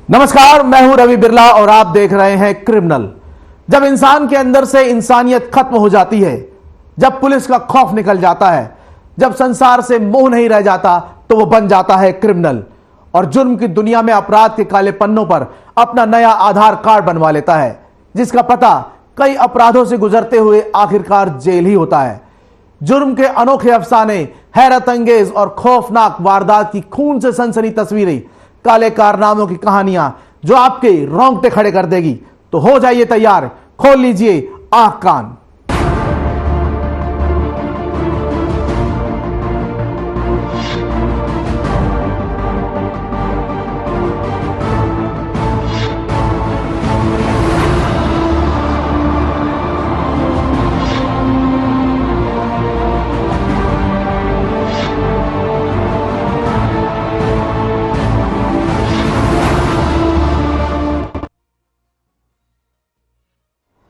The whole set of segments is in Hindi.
नमस्कार, मैं हूं रवि बिरला और आप देख रहे हैं क्रिमिनल। जब इंसान के अंदर से इंसानियत खत्म हो जाती है, जब पुलिस का खौफ निकल जाता है, जब संसार से मोह नहीं रह जाता, तो वो बन जाता है क्रिमिनल और जुर्म की दुनिया में अपराध के काले पन्नों पर अपना नया आधार कार्ड बनवा लेता है, जिसका पता कई अपराधों से गुजरते हुए आखिरकार जेल ही होता है। जुर्म के अनोखे अफसाने, हैरत अंगेज और खौफनाक वारदात की खून से सनसनी तस्वीरें, काले कारनामों की कहानियां जो आपके रोंगटे खड़े कर देगी। तो हो जाइए तैयार, खोल लीजिए आंख कान।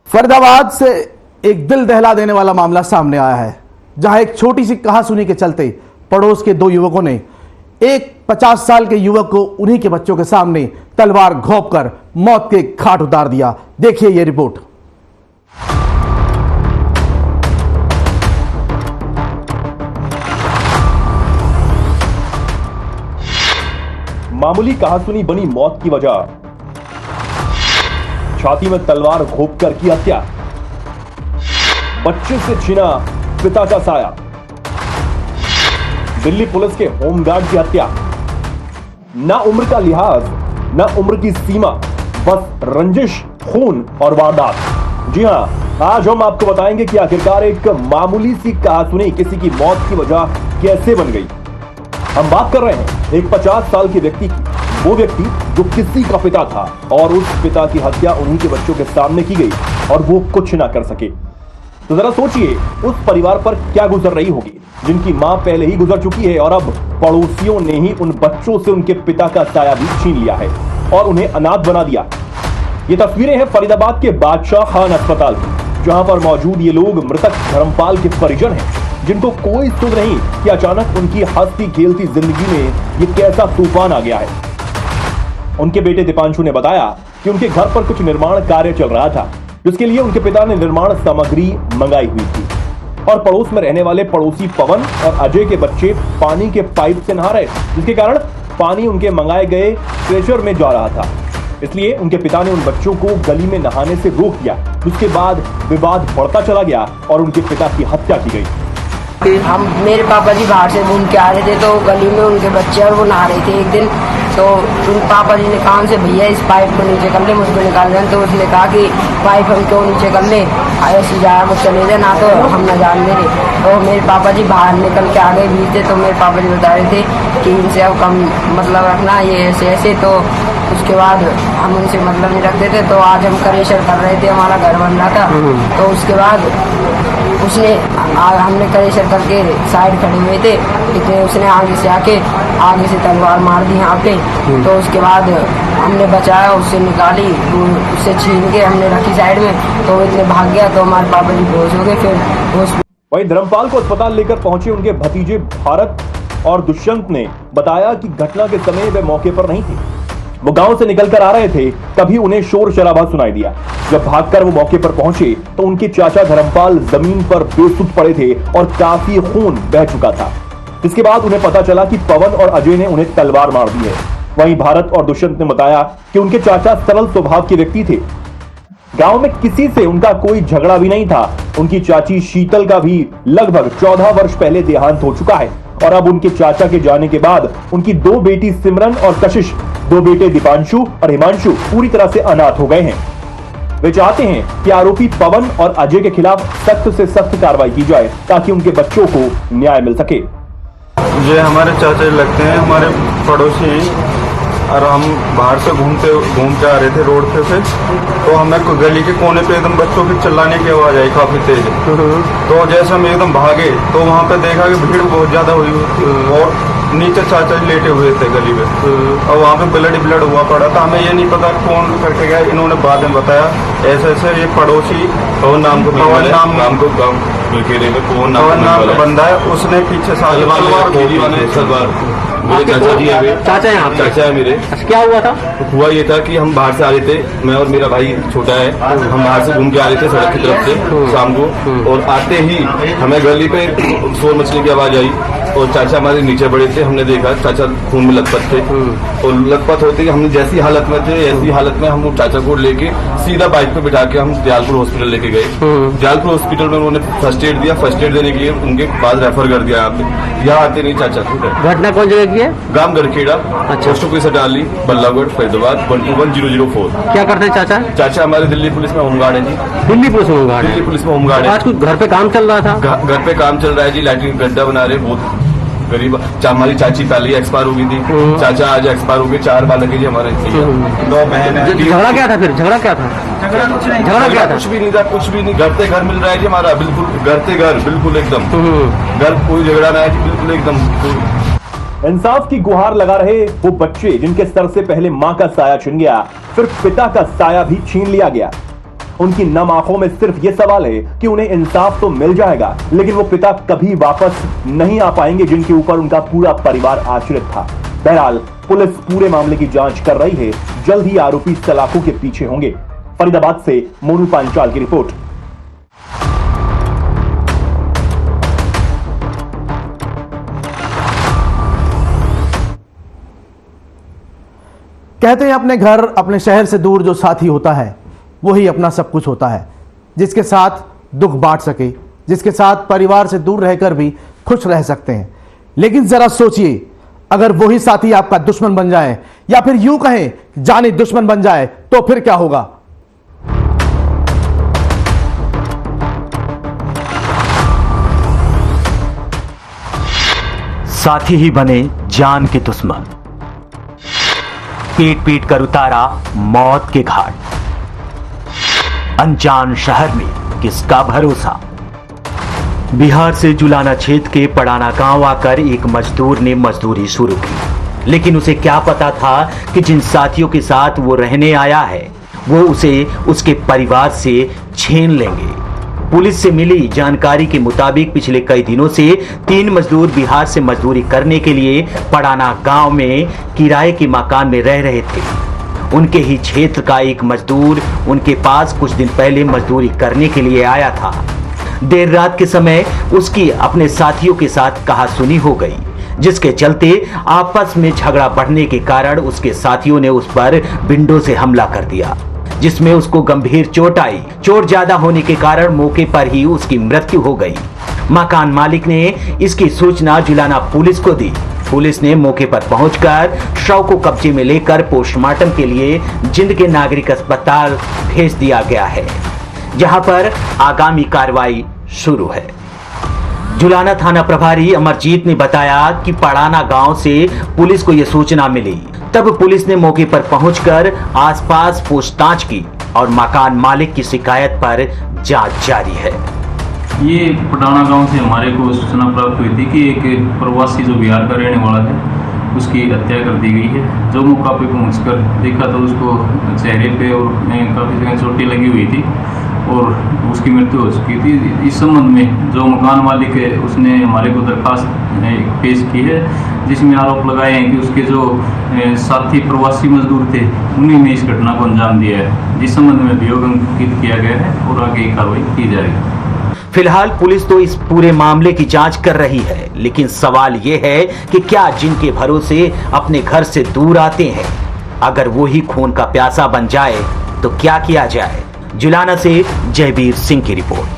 फरीदाबाद से एक दिल दहला देने वाला मामला सामने आया है, जहां एक छोटी सी कहासुनी के चलते पड़ोस के दो युवकों ने एक 50 साल के युवक को उन्हीं के बच्चों के सामने तलवार घोंपकर मौत के घाट उतार दिया। देखिए ये रिपोर्ट। मामूली कहासुनी बनी मौत की वजह, छाती में तलवार घोंपकर की हत्या, बच्चे से छीना पिता का साया, दिल्ली पुलिस के होमगार्ड की हत्या। ना उम्र का लिहाज, ना उम्र की सीमा, बस रंजिश, खून और वारदात। जी हां, आज हम आपको बताएंगे कि आखिरकार एक मामूली सी कहासुनी किसी की मौत की वजह कैसे बन गई। हम बात कर रहे हैं एक 50 साल के व्यक्ति की, वो व्यक्ति जो किसी का पिता था और उस पिता की हत्या उन्हीं के बच्चों के सामने की गई और वो कुछ ना कर सके। तो जरा सोचिए उस परिवार पर क्या गुजर रही होगी, जिनकी मां पहले ही गुजर चुकी है और अब पड़ोसियों ने ही उन बच्चों से उनके पिता का साया भी छीन लिया है और उन्हें अनाथ बना दिया। ये तस्वीरें हैं फरीदाबाद के बादशाह खान अस्पताल की, जहां पर मौजूद ये लोग मृतक धर्मपाल के परिजन हैं, जिनको कोई सुध नहीं कि अचानक उनकी हंसती खेलती जिंदगी में ये कैसा तूफान आ गया है। उनके बेटे दीपांशु ने बताया कि उनके घर पर कुछ निर्माण कार्य चल रहा था, जिसके लिए उनके पिता ने निर्माण सामग्री मंगाई हुई थी और पड़ोस में रहने वाले पड़ोसी पवन और अजय के बच्चे पानी के पाइप से नहा रहे, जिसके कारण पानी उनके मंगाए गए ट्रेजर में जा रहा था। इसलिए उनके पिता ने उन बच्चों को गली में नहाने से रोक दिया, जिसके बाद विवाद बढ़ता चला गया और उनके पिता की हत्या की गई। मेरे पापा जी बाहर से घूम के आ रहे थे, तो गली में उनके बच्चे और वो नहा रहे थे एक दिन। तो उन पापा जी ने कहा से भैया इस पाइप को नीचे कर ले, मुझको निकाल दें। तो उसने कहा कि पाइप हम क्यों नीचे कर ले, ऐसी जा वो चले जाए ना, तो हम न जान दे रहे। तो मेरे पापा जी बाहर निकल के आ गए भी थे, तो मेरे पापा जी बता रहे थे कि इनसे अब कम मतलब रखना, ये ऐसे ऐसे। तो उसके बाद हम उनसे मतलब नहीं रखते थे। तो आज हम करेशर कर रहे थे, हमारा घर बन रहा था। तो उसके बाद उसने हमने करेशर करके साइड खड़े हुए थे, इतने उसने आगे से तलवार मार दी यहाँ पे। तो उसके बाद हमने बचाया, उससे निकाली, उससे छीन के हमने रखी साइड में। तो इतने भाग गया, तो हमारे पापा जी बेहोश हो गए। फिर वहीं धर्मपाल को अस्पताल लेकर पहुंचे उनके भतीजे भारत और दुष्यंत ने बताया कि घटना के समय वे मौके पर नहीं थे। वो गांव से निकलकर आ रहे थे, तभी उन्हें शोर शराबा सुनाई दिया। जब भागकर वो मौके पर पहुंचे तो उनके चाचा धर्मपाल जमीन पर बेसुध पड़े थे और काफी खून बह चुका था। इसके बाद उन्हें पता चला कि पवन और अजय ने उन्हें तलवार मार दी है। वहीं भारत और दुष्यंत ने बताया कि उनके चाचा सरल स्वभाव के व्यक्ति थे, गांव में किसी से उनका कोई झगड़ा भी नहीं था। उनकी चाची शीतल का भी लगभग 14 वर्ष पहले देहांत हो चुका है और अब उनके चाचा के जाने के बाद उनकी दो बेटी सिमरन और कशिश, दो बेटे दीपांशु और हिमांशु पूरी तरह से अनाथ हो गए हैं। वे चाहते हैं कि आरोपी पवन और अजय के खिलाफ सख्त से सख्त कार्रवाई की जाए, ताकि उनके बच्चों को न्याय मिल सके। ये हमारे चाचा लगते हैं, हमारे पड़ोसी हैं, और हम बाहर से घूम के आ रहे थे रोड पे से। तो हमें गली के कोने पे एकदम बच्चों की चिल्लाने की आवाज आई काफी तेज। तो जैसे हम एकदम भागे तो वहाँ पे देखा कि भीड़ बहुत ज्यादा हुई और नीचे चाचा लेटे हुए थे गली में। और वहाँ पे ब्लड हुआ पड़ा था। हमें ये नहीं पता कौन करके गया, इन्होंने बाद में बताया ऐसे ऐसे ये पड़ोसी पवन नाम को बंदा है, उसने पीछे मेरे चाचा जी है वे। चाचा हैं आपके? चाचा है मेरे। अच्छा, क्या हुआ था? हुआ ये था कि हम बाहर से आ रहे थे, मैं और मेरा भाई छोटा है, हम बाहर से घूम के आ रहे थे सड़क की तरफ से शाम को, और आते ही हमें गली पे शोर मचने की आवाज आई और चाचा हमारे नीचे बड़े थे। हमने देखा चाचा खून में लथपथ थे, और लथपथ होते ही हमने जैसी हालत में थे ऐसी हालत में हम चाचा को लेके सीधा बाइक पे बिठा के हम दयालपुर हॉस्पिटल लेके गए। दयालपुर हॉस्पिटल में उन्होंने फर्स्ट एड दिया, फर्स्ट एड देने के लिए उनके बाद रेफर कर दिया। यहाँ आते नहीं चाचा ठीक है। घटना कौन जगह की है? गांव गरखेड़ा, पोस्ट ऑफिस अटाली, बल्लागढ़, फरीदाबाद 121004। क्या करते हैं चाचा? चाचा हमारे दिल्ली पुलिस में होमगार्ड है जी। दिल्ली पुलिस में होमगार्ड है? दिल्ली पुलिस में होमगार्ड है। आज कुछ घर पे काम चल रहा था? घर पे काम चल रहा है जी, लैट्रिन गड्ढा बना रहे, बहुत गरीब। हमारी चाची पहले ही एक्सपायर हो गई थी, चाचा आज एक्सपायर हो गए, 4 बालक है जी हमारे, 2 बहन है। झगड़ा क्या था फिर? झगड़ा क्या था? झगड़ा क्या था? कुछ भी नहीं था, कुछ भी नहीं। घर पे घर मिल रहा है जी हमारा, बिल्कुल घर पे घर, बिल्कुल एकदम घर, कोई झगड़ा ना है जी, बिल्कुल एकदम। इंसाफ की गुहार लगा रहे वो बच्चे जिनके सर से पहले मां का साया छिन गया, फिर पिता का साया भी छीन लिया गया। उनकी नम आंखों में सिर्फ ये सवाल है कि उन्हें इंसाफ तो मिल जाएगा, लेकिन वो पिता कभी वापस नहीं आ पाएंगे जिनके ऊपर उनका पूरा परिवार आश्रित था। बहरहाल पुलिस पूरे मामले की जांच कर रही है, जल्द ही आरोपी सलाखों के पीछे होंगे। फरीदाबाद से मोनू पांचाल की रिपोर्ट। कहते हैं अपने घर, अपने शहर से दूर जो साथी होता है वही अपना सब कुछ होता है, जिसके साथ दुख बांट सके, जिसके साथ परिवार से दूर रहकर भी खुश रह सकते हैं। लेकिन जरा सोचिए, अगर वही साथी आपका दुश्मन बन जाए, या फिर यूं कहें जानी दुश्मन बन जाए, तो फिर क्या होगा? साथी ही बने जान के दुश्मन, पीट पीट कर उतारा मौत के घाट। अनजान शहर में किसका भरोसा? बिहार से जुलाना क्षेत्र के पड़ाना गांव आकर एक मजदूर ने मजदूरी शुरू की, लेकिन उसे क्या पता था कि जिन साथियों के साथ वो रहने आया है वो उसे उसके परिवार से छीन लेंगे। पुलिस से मिली जानकारी के मुताबिक पिछले कई दिनों से 3 मजदूर बिहार से मजदूरी करने के लिए पड़ाना गांव में किराए के मकान में रह रहे थे। उनके ही क्षेत्र का एक मजदूर उनके पास कुछ दिन पहले मजदूरी करने के लिए आया था। देर रात के समय उसकी अपने साथियों के साथ कहासुनी हो गई, जिसके चलते आपस में झगड़ा बढ़ने के कारण उसके साथियों ने उस पर विंडो से हमला कर दिया, जिसमें उसको गंभीर चोट आई। चोट ज्यादा होने के कारण मौके पर ही उसकी मृत्यु हो गई। मकान मालिक ने इसकी सूचना जुलाना पुलिस को दी। पुलिस ने मौके पर पहुंचकर शव को कब्जे में लेकर पोस्टमार्टम के लिए जिंद के नागरिक अस्पताल भेज दिया गया है, जहां पर आगामी कार्रवाई शुरू है। जुलाना थाना प्रभारी अमरजीत ने बताया कि पड़ाना गांव से पुलिस को यह सूचना मिली। तब पुलिस ने मौके पर पहुंचकर आसपास पूछताछ की और मकान मालिक की शिकायत पर जांच जारी है। ये पटाना गांव से हमारे को सूचना प्राप्त हुई थी कि एक प्रवासी जो बिहार का रहने वाला है उसकी हत्या कर दी गई है। जो मौका पे पहुंचकर देखा तो उसको चेहरे पे और काफ़ी जगह चोटें लगी हुई थी और उसकी मृत्यु हो चुकी थी। इस संबंध में जो मकान मालिक है उसने हमारे को दरखास्त पेश की है, जिसमें आरोप लगाए हैं कि उसके जो साथी प्रवासी मजदूर थे उन्हीं ने इस घटना को अंजाम दिया है, जिस संबंध में अभियोग अंकित किया गया है और आगे कार्रवाई की जाएगी। फिलहाल पुलिस तो इस पूरे मामले की जांच कर रही है, लेकिन सवाल ये है कि क्या जिनके भरोसे अपने घर से दूर आते हैं, अगर वो ही खून का प्यासा बन जाए तो क्या किया जाए? जुलाना से जयवीर सिंह की रिपोर्ट।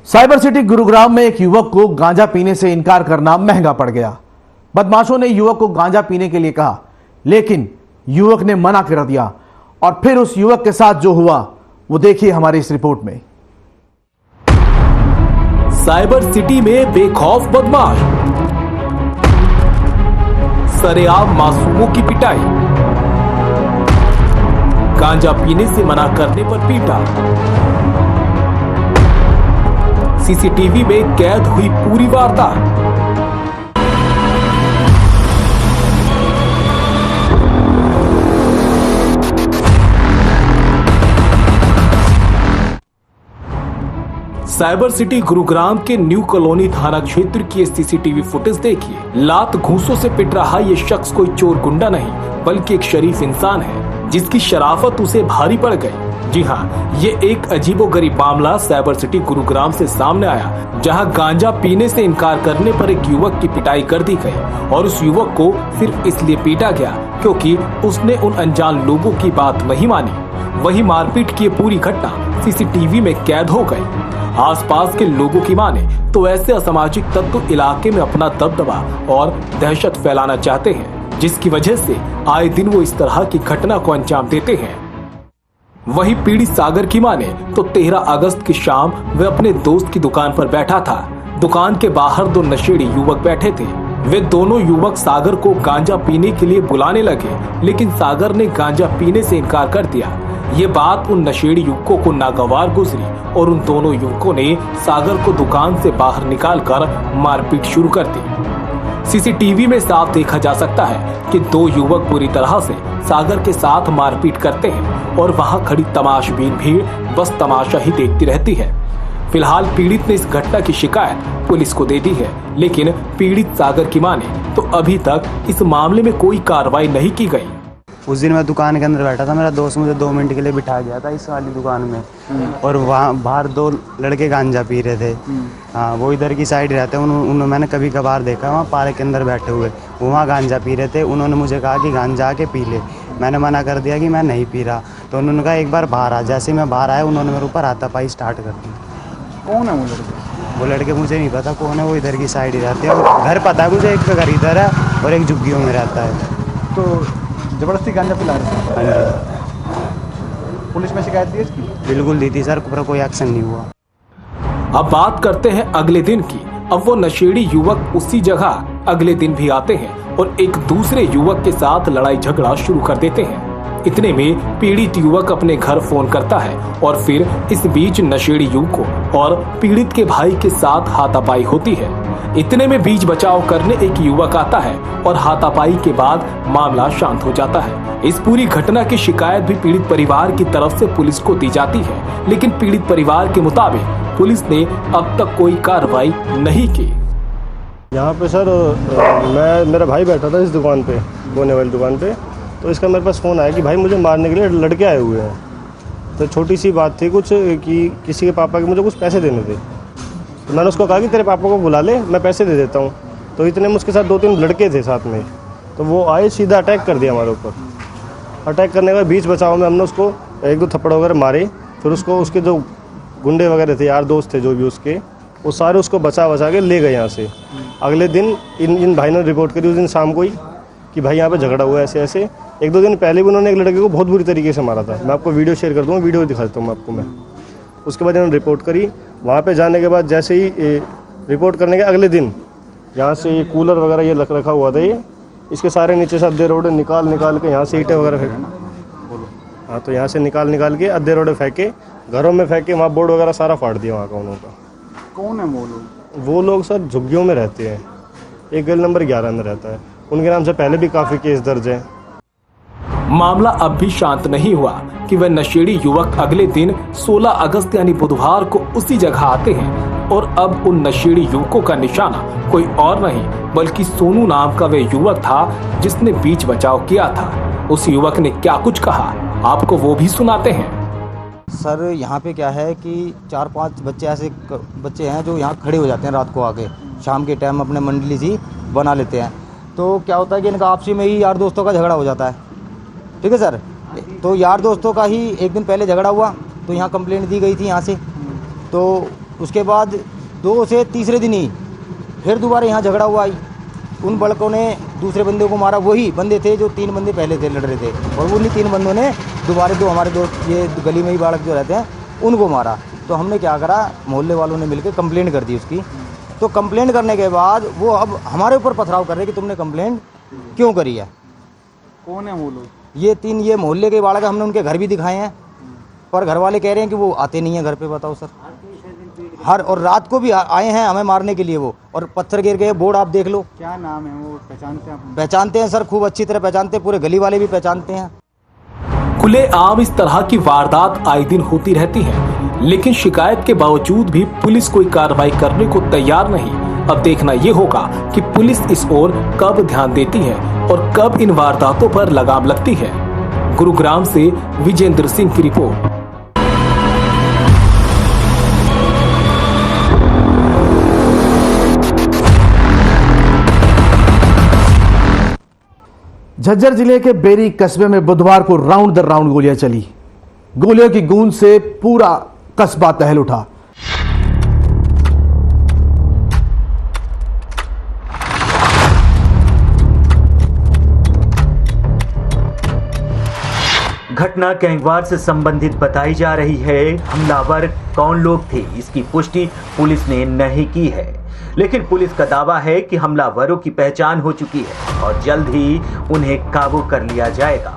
साइबर सिटी गुरुग्राम में एक युवक को गांजा पीने से इनकार करना महंगा पड़ गया। बदमाशों ने युवक को गांजा पीने के लिए कहा, लेकिन युवक ने मना कर दिया, और फिर उस युवक के साथ जो हुआ वो देखिए हमारी इस रिपोर्ट में। साइबर सिटी में बेखौफ बदमाश, सरेआम मासूमों की पिटाई, गांजा पीने से मना करने पर पीटा। सीसीटीवी में कैद हुई पूरी वारदात। साइबर सिटी गुरुग्राम के न्यू कॉलोनी थाना क्षेत्र की सीसीटीवी फुटेज देखिए। लात घूंसों से पिट रहा ये शख्स कोई चोर गुंडा नहीं बल्कि एक शरीफ इंसान है जिसकी शराफत उसे भारी पड़ गई। जी हाँ, ये एक अजीबोगरीब मामला साइबर सिटी गुरुग्राम से सामने आया, जहां गांजा पीने से इनकार करने पर एक युवक की पिटाई कर दी गई और उस युवक को सिर्फ इसलिए पीटा गया क्योंकि उसने उन अनजान लोगों की बात नहीं मानी। वही मारपीट की पूरी घटना सीसीटीवी में कैद हो गई। आसपास के लोगों की माने तो ऐसे असामाजिक तत्व इलाके में अपना दबदबा और दहशत फैलाना चाहते हैं, जिसकी वजह से आए दिन वो इस तरह की घटना को अंजाम देते हैं। वही पीड़ित सागर की माने तो 13 अगस्त की शाम वह अपने दोस्त की दुकान पर बैठा था। दुकान के बाहर 2 नशेड़ी युवक बैठे थे। वे दोनों युवक सागर को गांजा पीने के लिए बुलाने लगे, लेकिन सागर ने गांजा पीने से इनकार कर दिया। ये बात उन नशेड़ी युवकों को नागवार गुजरी और उन दोनों युवकों ने सागर को दुकान से बाहर निकालकर मारपीट शुरू कर दी। सीसीटीवी में साफ देखा जा सकता है कि 2 युवक पूरी तरह से सागर के साथ मारपीट करते हैं और वहां खड़ी तमाशबीन भीड़ बस तमाशा ही देखती रहती है। फिलहाल पीड़ित ने इस घटना की शिकायत पुलिस को दे दी है, लेकिन पीड़ित सागर की माने तो अभी तक इस मामले में कोई कार्रवाई नहीं की गई। उस दिन मैं दुकान के अंदर बैठा था, मेरा दोस्त मुझे 2 मिनट के लिए बिठा गया था इस वाली दुकान में और वहाँ बाहर 2 लड़के गांजा पी रहे थे। हाँ, वो इधर की साइड रहते हैं। उन्होंने मैंने कभी कभार देखा वहाँ पार्क के अंदर बैठे हुए, वो वहाँ गांजा पी रहे थे। उन्होंने मुझे कहा कि गांजा आके पी ले। मैंने मना कर दिया कि मैं नहीं पी रहा, तो उन्होंने कहा एक बार बाहर आ। जैसे मैं बाहर आया उन्होंने मेरे ऊपर हाथापाई स्टार्ट कर दी। कौन है वो लड़के? वो लड़के मुझे नहीं पता कौन है, वो इधर की साइड ही रहते हैं। घर पता है मुझे, एक का घर इधर है और एक झुग्गियों में रहता है। तो जबरदस्ती गांजा पिला रहे थे? पुलिस में शिकायत दी इसकी? बिल्कुल दी थी सर, पर कोई एक्शन नहीं हुआ। अब बात करते हैं अगले दिन की। अब वो नशेड़ी युवक उसी जगह अगले दिन भी आते हैं और एक दूसरे युवक के साथ लड़ाई झगड़ा शुरू कर देते हैं। इतने में पीड़ित युवक अपने घर फोन करता है और फिर इस बीच नशेड़ी युवकों और पीड़ित के भाई के साथ हाथापाई होती है। इतने में बीच बचाव करने एक युवक आता है और हाथापाई के बाद मामला शांत हो जाता है। इस पूरी घटना की शिकायत भी पीड़ित परिवार की तरफ से पुलिस को दी जाती है, लेकिन पीड़ित परिवार के मुताबिक पुलिस ने अब तक कोई कार्रवाई नहीं की। यहाँ पे सर मेरा भाई बैठा था इस दुकान पे, बोने वाली दुकान पे, तो इसका मेरे पास फ़ोन आया कि भाई मुझे मारने के लिए लड़के आए हुए हैं। तो छोटी सी बात थी कुछ कि किसी के पापा के मुझे कुछ पैसे देने थे, तो मैंने उसको कहा कि तेरे पापा को बुला ले, मैं पैसे दे देता हूँ। तो इतने में उसके साथ 2-3 लड़के थे साथ में, तो वो आए सीधा अटैक कर दिया हमारे ऊपर। अटैक करने के बाद बीच बचाव में हमने उसको 1-2 थप्पड़ वगैरह मारे। फिर उसको उसके जो गुंडे वगैरह थे, यार दोस्त थे जो भी उसके, वो सारे उसको बचा के ले गए यहाँ से। अगले दिन इन भाई ने रिपोर्ट करी उस दिन शाम को ही कि भाई यहाँ पे झगड़ा हुआ ऐसे ऐसे। 1-2 दिन पहले भी उन्होंने एक लड़के को बहुत बुरी तरीके से मारा था। मैं आपको वीडियो शेयर कर दूँगा, वीडियो दिखा देता हूँ आपको मैं। उसके बाद इन्होंने रिपोर्ट करी। वहाँ पे जाने के बाद जैसे ही रिपोर्ट करने के अगले दिन यहाँ से ये कूलर वगैरह ये रखा हुआ था, ये इसके सारे नीचे से अद्धे रोडे निकाल के यहाँ से ईंटें वगैरह फेंक, हाँ तो यहाँ से निकाल के अद्धे रोडे फेंके, घरों में फेंके, वहाँ बोर्ड वगैरह सारा फाड़ दिया वहाँ का उन्होंने। कौन है वो लोग? वो लोग सर झुग्गियों में रहते हैं, एक गली नंबर 11 में रहता है। उनके नाम से पहले भी काफ़ी केस दर्ज है। मामला अब भी शांत नहीं हुआ कि वह नशेड़ी युवक अगले दिन 16 अगस्त यानी बुधवार को उसी जगह आते हैं और अब उन नशेड़ी युवकों का निशाना कोई और नहीं बल्कि सोनू नाम का वह युवक था जिसने बीच बचाव किया था। उस युवक ने क्या कुछ कहा, आपको वो भी सुनाते हैं। सर यहाँ पे क्या है कि 4-5 बच्चे ऐसे बच्चे हैं जो यहाँ खड़े हो जाते हैं रात को आके, शाम के टाइम अपने मंडली सी बना लेते हैं। तो क्या होता है कि इनका आपसी में ही यार दोस्तों का झगड़ा हो जाता है, ठीक है सर। तो यार दोस्तों का ही एक दिन पहले झगड़ा हुआ, तो यहाँ कंप्लेंट दी गई थी यहाँ से। तो उसके बाद 2 से तीसरे दिन ही फिर दोबारा यहाँ झगड़ा हुआ। उन बड़कों ने दूसरे बंदे को मारा, वही बंदे थे जो 3 बंदे पहले थे लड़ रहे थे, और उन्हीं 3 बंदों ने दोबारा 2 हमारे दोस्त ये गली में ही बालक जो रहते हैं उनको मारा। तो हमने क्या करा, मोहल्ले वालों ने मिलकर कंप्लेंट कर दी उसकी। तो कंप्लेंट करने के बाद वो अब हमारे ऊपर पथराव कर रहे कि तुमने कंप्लेंट क्यों करी है। कौन है वो लोग? ये 3 ये मोहल्ले के बालक, हमने उनके घर भी दिखाए हैं, पर घर वाले कह रहे हैं कि वो आते नहीं है घर पे। बताओ सर, और रात को भी आए हैं हमें मारने के लिए वो, और पत्थर गिर गए, बोर्ड आप देख लो। क्या नाम है वो, पहचानते हैं आप? पहचानते हैं सर, खूब अच्छी तरह पहचानते हैं, पूरे गली वाले भी पहचानते हैं। खुलेआम इस तरह की वारदात आए दिन होती रहती हैं, लेकिन शिकायत के बावजूद भी पुलिस कोई कार्रवाई करने को तैयार नहीं। अब देखना ये होगा कि पुलिस इस ओर कब ध्यान देती है और कब इन वारदातों पर लगाम लगती है। गुरुग्राम से विजेंद्र सिंह की रिपोर्ट। झज्जर जिले के बेरी कस्बे में बुधवार को राउंड दर राउंड गोलियां चली। गोलियों की गूंज से पूरा कस्बा टहल उठा। घटना गैंगवार से संबंधित बताई जा रही है। हमलावर कौन लोग थे, इसकी पुष्टि पुलिस ने नहीं की है, लेकिन पुलिस का दावा है कि हमलावरों की पहचान हो चुकी है और जल्द ही उन्हें काबू कर लिया जाएगा।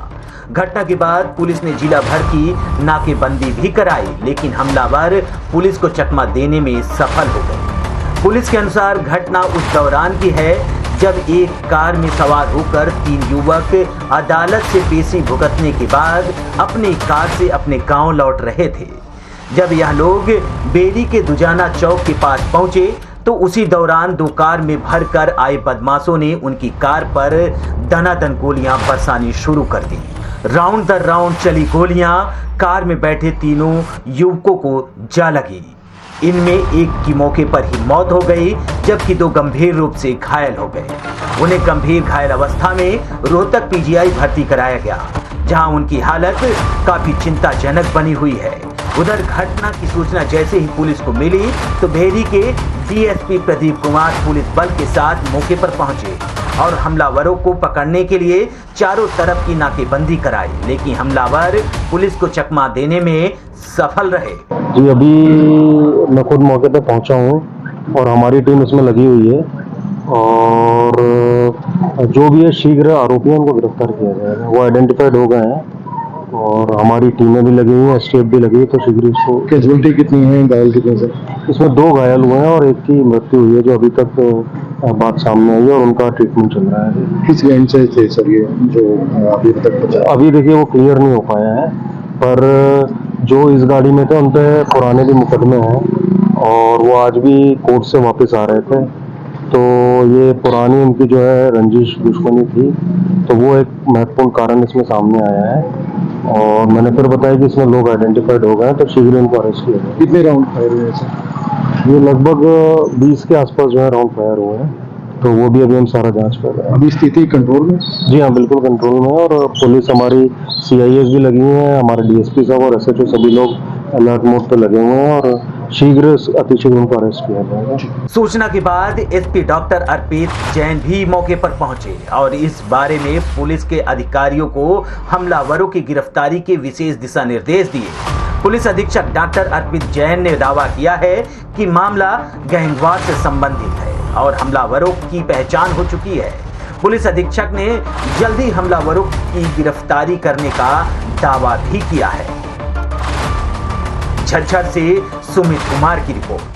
घटना के बाद पुलिस ने जिला भर की नाकेबंदी भी कराई, लेकिन हमलावर पुलिस को चकमा देने में सफल हो गए। पुलिस के अनुसार घटना उस दौरान की है जब एक कार में सवार होकर 3 युवक अदालत से पेशी भुगतने के बाद अपनी कार से अपने गांव लौट रहे थे। जब यह लोग बेरी के दुजाना चौक के पास पहुंचे तो उसी दौरान 2 कार में भरकर आए बदमाशों ने उनकी कार पर दनादन गोलियां बरसानी शुरू कर दी। राउंड दर राउंड चली गोलियां कार में बैठे तीनों युवकों को जा लगी। इनमें एक की मौके पर ही मौत हो गई, जबकि 2 गंभीर रूप से घायल हो गए। उन्हें गंभीर घायल अवस्था में रोहतक पीजीआई भर्ती कराया गया, जहां उनकी हालत काफी चिंताजनक बनी हुई है। उधर घटना की सूचना जैसे ही पुलिस को मिली तो भेरी के डीएसपी प्रदीप कुमार पुलिस बल के साथ मौके पर पहुंचे और हमलावरों को पकड़ने के लिए चारों तरफ की नाकेबंदी कराई, लेकिन हमलावर पुलिस को चकमा देने में सफल रहे। जी, अभी मैं खुद मौके पर पहुंचा हूं और हमारी टीम इसमें लगी हुई है और जो भी है शीघ्र आरोपी उनको गिरफ्तार किया जाएगा। वो आइडेंटिफाइड हो गए हैं और हमारी टीमें भी लगी हुई हैं, एसटीएफ भी लगी है। तो शीघ्र इसको। कैजुअलिटी कितनी है, घायल कितने सर? इसमें 2 घायल हुए हैं और एक की मृत्यु हुई है, जो अभी तक बात सामने आई है और उनका ट्रीटमेंट चल रहा है। किस गैंग से थे सर ये जो अभी तक बचा? अभी देखिए वो क्लियर नहीं हो पाया है, पर जो इस गाड़ी में थे उन पर पुराने भी मुकदमे हैं और वो आज भी कोर्ट से वापस आ रहे थे। तो ये पुरानी उनकी जो है रंजिश दुश्मनी थी, तो वो एक महत्वपूर्ण कारण इसमें सामने आया है। और मैंने फिर बताया कि इसमें लोग आइडेंटिफाइड हो गए हैं, तो शीघ्र इनको अरेस्ट किया जाए। कितने राउंड फायर हुए सर? ये लगभग 20 के आसपास जो है राउंड फायर हुए हैं, तो वो भी अभी हम सारा जांच कर रहे हैं। अभी स्थिति कंट्रोल में? जी हाँ, बिल्कुल कंट्रोल में है और पुलिस हमारी सीआईएस भी लगी हुई है, हमारे डीएसपी साहब और एसएचओ सभी लोग अलर्ट मोड पे लगे हुए हैं और शीघ्र अतिशीघ्र उनको अरेस्ट किया जाएगा। सूचना के बाद एसपी डॉक्टर अर्पित जैन भी मौके पर पहुंचे और इस बारे में पुलिस के अधिकारियों को हमलावरों की गिरफ्तारी के विशेष दिशा निर्देश दिए। पुलिस अधीक्षक डॉक्टर अर्पित जैन ने दावा किया है कि मामला गैंगवार से संबंधित है और हमलावरों की पहचान हो चुकी है। पुलिस अधीक्षक ने जल्दी हमलावरों की गिरफ्तारी करने का दावा भी किया है। झज्जर से सुमित कुमार की रिपोर्ट।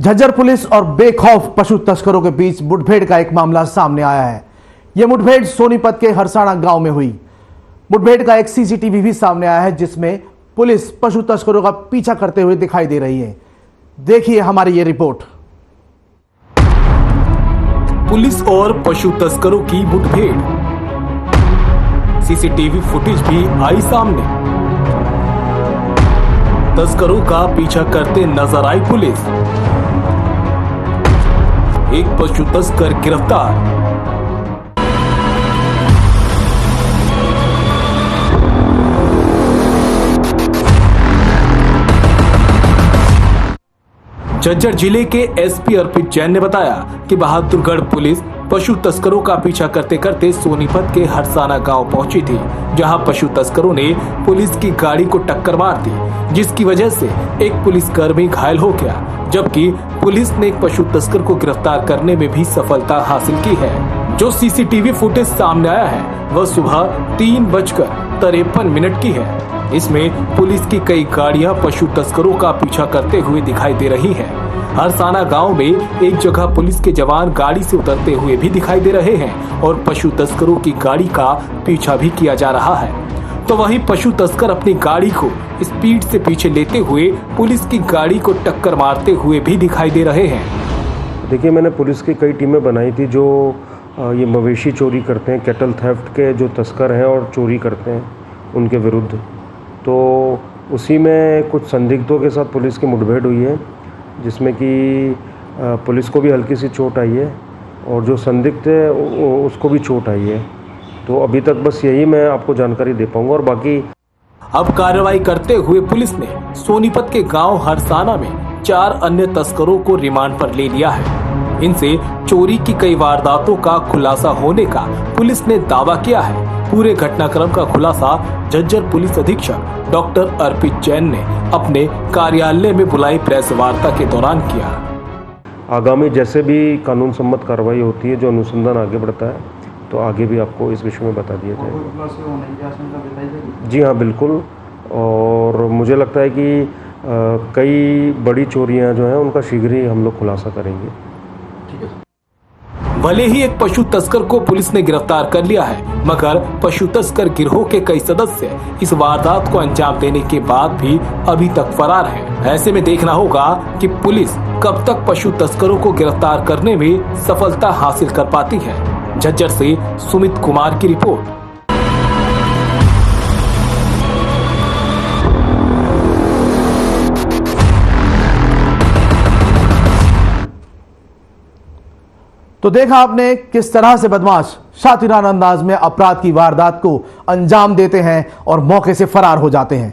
झज्जर पुलिस और बेखौफ पशु तस्करों के बीच मुठभेड़ का एक मामला सामने आया है। यह मुठभेड़ सोनीपत के हरसाणा गांव में हुई। मुठभेड़ का एक सीसीटीवी भी सामने आया है, जिसमें पुलिस पशु तस्करों का पीछा करते हुए दिखाई दे रही है। देखिए हमारी ये रिपोर्ट। पुलिस और पशु तस्करों की मुठभेड़, सीसीटीवी फुटेज भी आई सामने। तस्करों का पीछा करते नजर आई पुलिस। एक पशु तस्कर गिरफ्तार। झज्जर जिले के एसपी अर्पित जैन ने बताया कि बहादुरगढ़ पुलिस पशु तस्करों का पीछा करते करते सोनीपत के हरसाना गांव पहुंची थी, जहां पशु तस्करों ने पुलिस की गाड़ी को टक्कर मार दी, जिसकी वजह से एक पुलिसकर्मी घायल हो गया, जबकि पुलिस ने एक पशु तस्कर को गिरफ्तार करने में भी सफलता हासिल की है। जो सीसीटीवी फुटेज सामने आया है वह सुबह 3:53 की है। इसमें पुलिस की कई गाड़ियां पशु तस्करों का पीछा करते हुए दिखाई दे रही हैं। हरसाना गांव में एक जगह पुलिस के जवान गाड़ी से उतरते हुए भी दिखाई दे रहे हैं और पशु तस्करों की गाड़ी का पीछा भी किया जा रहा है। तो वहीं पशु तस्कर अपनी गाड़ी को स्पीड से पीछे लेते हुए पुलिस की गाड़ी को टक्कर मारते हुए भी दिखाई दे रहे हैं। देखिए, मैंने पुलिस की कई टीमें बनाई थी जो ये मवेशी चोरी करते हैं, कैटल थेफ्ट के जो तस्कर हैं और चोरी करते हैं उनके विरुद्ध। तो उसी में कुछ संदिग्धों के साथ पुलिस की मुठभेड़ हुई है, जिसमें कि पुलिस को भी हल्की सी चोट आई है और जो संदिग्ध है उसको भी चोट आई है। तो अभी तक बस यही मैं आपको जानकारी दे पाऊंगा और बाकी अब कार्रवाई करते हुए पुलिस ने सोनीपत के गांव हरसाना में 4 अन्य तस्करों को रिमांड पर ले लिया है। इनसे चोरी की कई वारदातों का खुलासा होने का पुलिस ने दावा किया है। पूरे घटनाक्रम का खुलासा झज्जर पुलिस अधीक्षक डॉक्टर अर्पित जैन ने अपने कार्यालय में बुलाई प्रेस वार्ता के दौरान किया। आगामी जैसे भी कानून सम्मत कार्रवाई होती है, जो अनुसंधान आगे बढ़ता है, तो आगे भी आपको इस विषय में बता दिया जाएगा। जी हाँ, बिल्कुल। और मुझे लगता है कि कई बड़ी चोरियां जो हैं उनका शीघ्र ही हम लोग खुलासा करेंगे। भले ही एक पशु तस्कर को पुलिस ने गिरफ्तार कर लिया है, मगर पशु तस्कर गिरोह के कई सदस्य इस वारदात को अंजाम देने के बाद भी अभी तक फरार हैं। ऐसे में देखना होगा कि पुलिस कब तक पशु तस्करों को गिरफ्तार करने में सफलता हासिल कर पाती है। झज्जर से सुमित कुमार की रिपोर्ट। तो देखा आपने किस तरह से बदमाश शातिराना अंदाज में अपराध की वारदात को अंजाम देते हैं और मौके से फरार हो जाते हैं।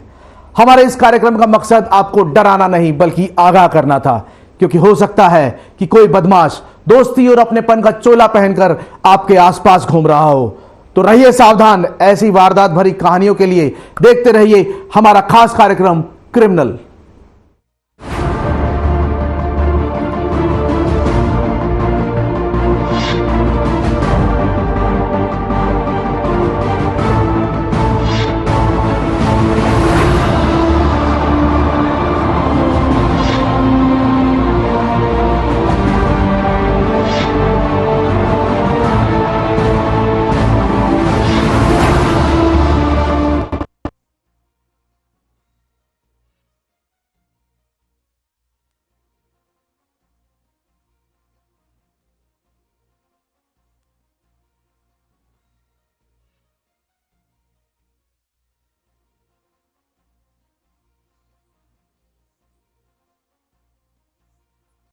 हमारे इस कार्यक्रम का मकसद आपको डराना नहीं बल्कि आगाह करना था, क्योंकि हो सकता है कि कोई बदमाश दोस्ती और अपनेपन का चोला पहनकर आपके आसपास घूम रहा हो। तो रहिए सावधान। ऐसी वारदात भरी कहानियों के लिए देखते रहिए हमारा खास कार्यक्रम क्रिमिनल।